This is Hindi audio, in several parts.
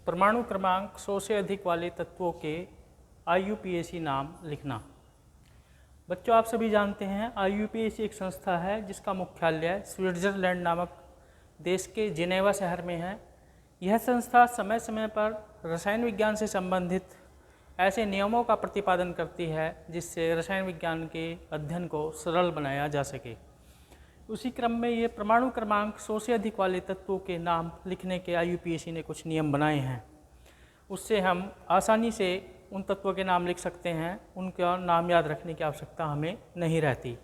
परमाणु क्रमांक 100 से अधिक वाले तत्वों के IUPAC नाम लिखना। बच्चों, आप सभी जानते हैं IUPAC एक संस्था है जिसका मुख्यालय स्विट्जरलैंड नामक देश के जिनेवा शहर में है। यह संस्था समय समय पर रसायन विज्ञान से संबंधित ऐसे नियमों का प्रतिपादन करती है जिससे रसायन विज्ञान के अध्ययन को सरल बनाया जा सके। उसी क्रम में ये परमाणु क्रमांक 100 से अधिक वाले तत्वों के नाम लिखने के IUPAC ने कुछ नियम बनाए हैं। उससे हम आसानी से उन तत्वों के नाम लिख सकते हैं, उनका नाम याद रखने की आवश्यकता हमें नहीं रहती।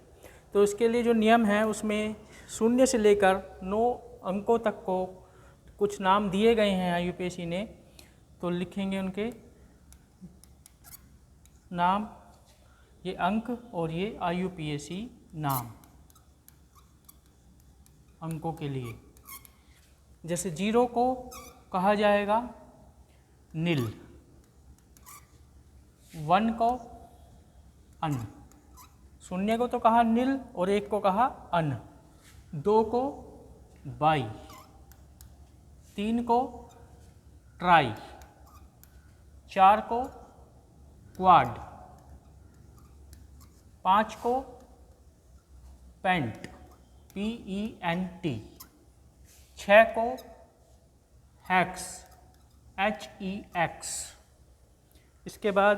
तो इसके लिए जो नियम हैं उसमें 0 से लेकर 9 अंकों तक को कुछ नाम दिए गए हैं IUPAC ने। तो लिखेंगे उनके नाम, ये अंक और ये IUPAC नाम अंकों के लिए। जैसे 0 को कहा जाएगा नील, 1 को अन, 0 को तो कहा नील और 1 को कहा अन, 2 को बाई, 3 को ट्राई, 4 को क्वाड, 5 को पेंट PENT, 6 को हेक्स HEX, इसके बाद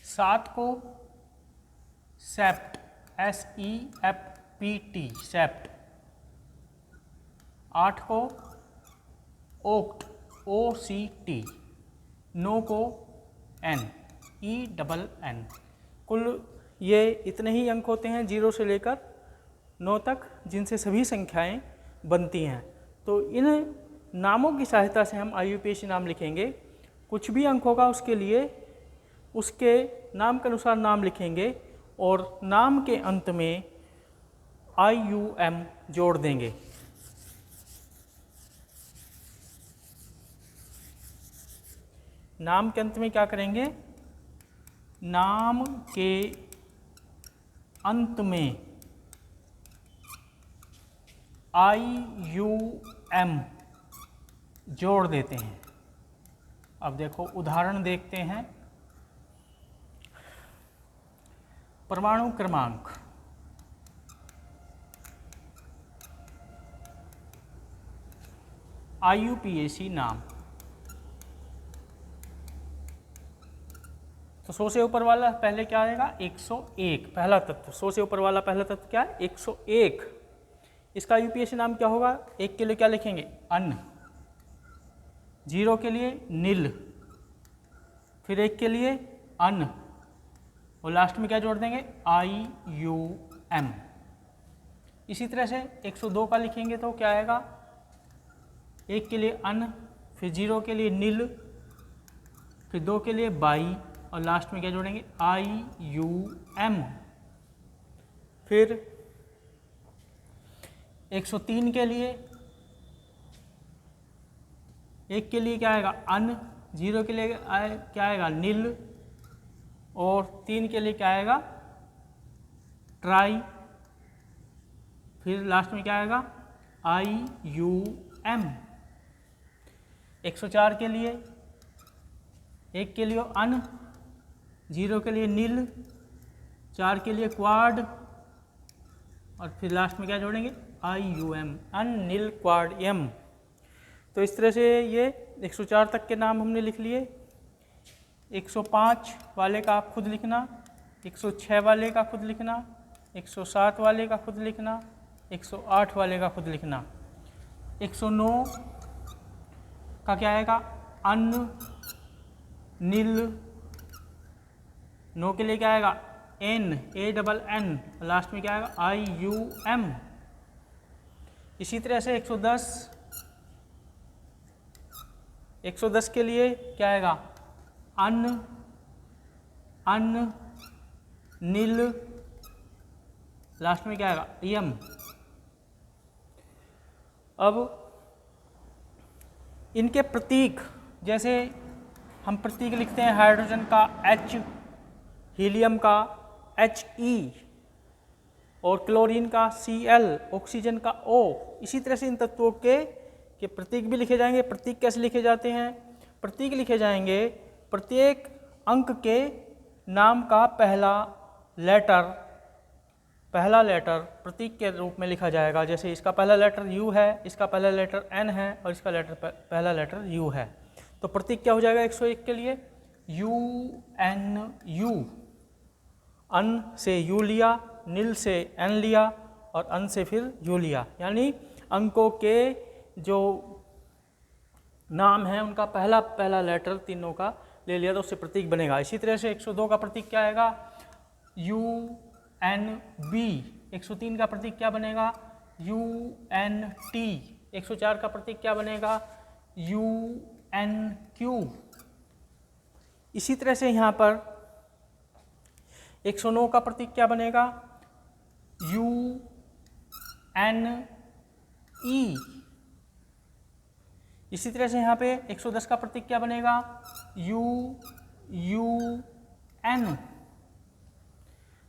7 को सेप्ट SEFPT सेप्ट, 8 को ओक्ट OCT, 9 को ENN। कुल ये इतने ही अंक होते हैं 0 से लेकर 9 तक, जिनसे सभी संख्याएं बनती हैं। तो इन नामों की सहायता से हम IUPAC नाम लिखेंगे। कुछ भी अंक होगा उसके लिए उसके नाम के अनुसार नाम लिखेंगे और नाम के अंत में IUM जोड़ देंगे। नाम के अंत में क्या करेंगे? नाम के अंत में IUM जोड़ देते हैं। अब देखो उदाहरण देखते हैं। परमाणु क्रमांक IUPAC नाम। तो 100 से ऊपर वाला पहले क्या आएगा? 101, पहला तत्व। 100 से ऊपर वाला पहला तत्व क्या है? 101। इसका IUPAC नाम क्या होगा? 1 के लिए क्या लिखेंगे? अन, 0 के लिए नील, फिर 1 के लिए अन और लास्ट में क्या जोड़ देंगे? IUM। इसी तरह से 102 का लिखेंगे तो क्या आएगा? 1 के लिए अन, फिर 0 के लिए नील, फिर 2 के लिए बाई और लास्ट में क्या जोड़ेंगे? IUM। फिर 103 के लिए 1 के लिए क्या आएगा? अन, 0 के लिए क्या आएगा? नील और 3 के लिए क्या आएगा? ट्राई, फिर लास्ट में क्या आएगा? IUM। 104 के लिए 1 के लिए अन, 0 के लिए नील, 4 के लिए क्वाड और फिर लास्ट में क्या जोड़ेंगे? IUM, अन नील क्वाड एम। तो इस तरह से ये 104 तक के नाम हमने लिख लिए। 105 वाले का आप खुद लिखना, 106 वाले का खुद लिखना, 107 वाले का खुद लिखना, 108 वाले का खुद लिखना। 109 का क्या आएगा? अन, नील, 9 के लिए क्या आएगा? N ANN, लास्ट में क्या आएगा? IUM। इसी तरह से 110 के लिए क्या आएगा? अन, नील, लास्ट में क्या आएगा? यम। अब इनके प्रतीक, जैसे हम प्रतीक लिखते हैं हाइड्रोजन का H, हीलियम का He और क्लोरीन का Cl, ऑक्सीजन का O। इसी तरह से इन तत्वों के कि प्रतीक भी लिखे जाएंगे। प्रतीक कैसे लिखे जाते हैं? प्रतीक लिखे जाएंगे प्रत्येक अंक के नाम का पहला लेटर प्रतीक के रूप में लिखा जाएगा। जैसे इसका पहला लेटर U है, इसका पहला लेटर N है और इसका पहला लेटर U है। तो प्रतीक क्या हो जाएगा 101 के लिए? UNU। अन से U लिया, नील से N लिया और अन से फिर U लिया, यानी अंकों के जो नाम है उनका पहला लेटर तीनों का ले लिया तो उससे प्रतीक बनेगा। इसी तरह से 102 का प्रतीक क्या आएगा? UNB। 103 का प्रतीक क्या बनेगा? UNT। 104 का प्रतीक क्या बनेगा? UNQ। इसी तरह से यहाँ पर 109 का प्रतीक क्या बनेगा? UNE। इसी तरह से यहाँ पे 110 का प्रतीक क्या बनेगा? UN।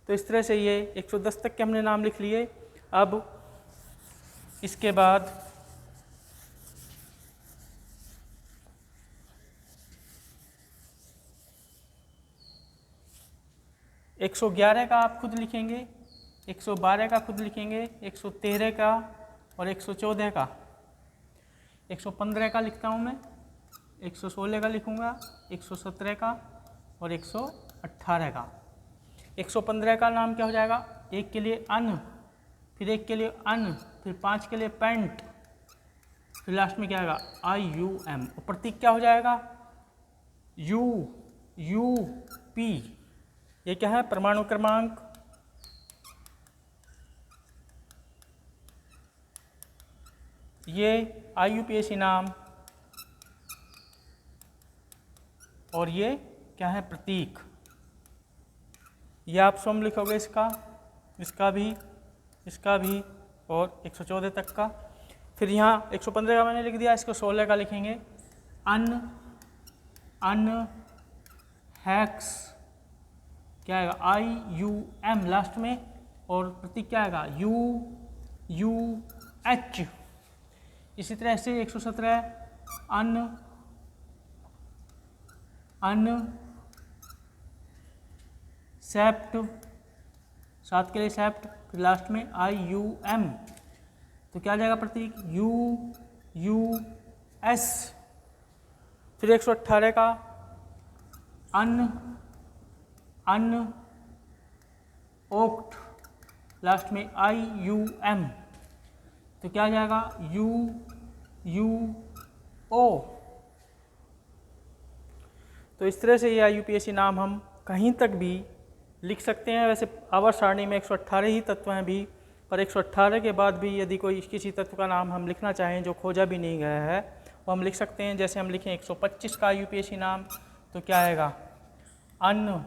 तो इस तरह से ये 110 तक के हमने नाम लिख लिए। अब इसके बाद एक 111 का आप खुद लिखेंगे, 112 का खुद लिखेंगे, 113 का और 114 का। 115 का लिखता हूँ मैं, 116 का लिखूँगा, 117 का और 118 का। 115 का नाम क्या हो जाएगा? एक के लिए अन, फिर एक के लिए अन, फिर 5 के लिए पेंट, फिर लास्ट में क्या आएगा? IUM। और प्रतीक क्या हो जाएगा? UP। ये क्या है? परमाणु क्रमांक। ये IUPAC नाम और ये क्या है? प्रतीक। ये आप स्वयं लिखोगे इसका भी और 114 तक का। फिर यहाँ 115 का मैंने लिख दिया, इसको 16 का लिखेंगे। अन हैक्स क्या आएगा? IUM लास्ट में और प्रतीक क्या आएगा? UH। इसी तरह से 117 सेप्ट, 7 के लिए सेप्ट, फिर लास्ट में IUM। तो क्या आ जाएगा प्रतीक? US। फिर 118 का अन ओक्ट, लास्ट में IUM। तो क्या आ जाएगा? UO। तो इस तरह से ये IUPAC नाम हम कहीं तक भी लिख सकते हैं। वैसे आवर्त सारणी में 118 ही तत्व हैं भी, पर 118 के बाद भी यदि कोई किसी तत्व का नाम हम लिखना चाहें जो खोजा भी नहीं गया है वो हम लिख सकते हैं। जैसे हम लिखें 125 का IUPAC नाम, तो क्या आएगा? अन,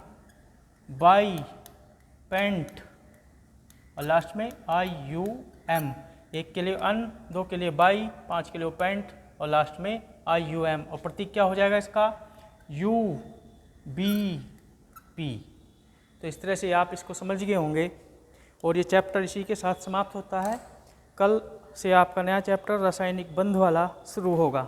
बाई, पेंट और लास्ट में IUM। 1 के लिए अन, 2 के लिए बाई, 5 के लिए पेंट और लास्ट में IUM। और प्रतीक क्या हो जाएगा इसका? UBP। तो इस तरह से आप इसको समझ गए होंगे और ये चैप्टर इसी के साथ समाप्त होता है। कल से आपका नया चैप्टर रासायनिक बंध वाला शुरू होगा।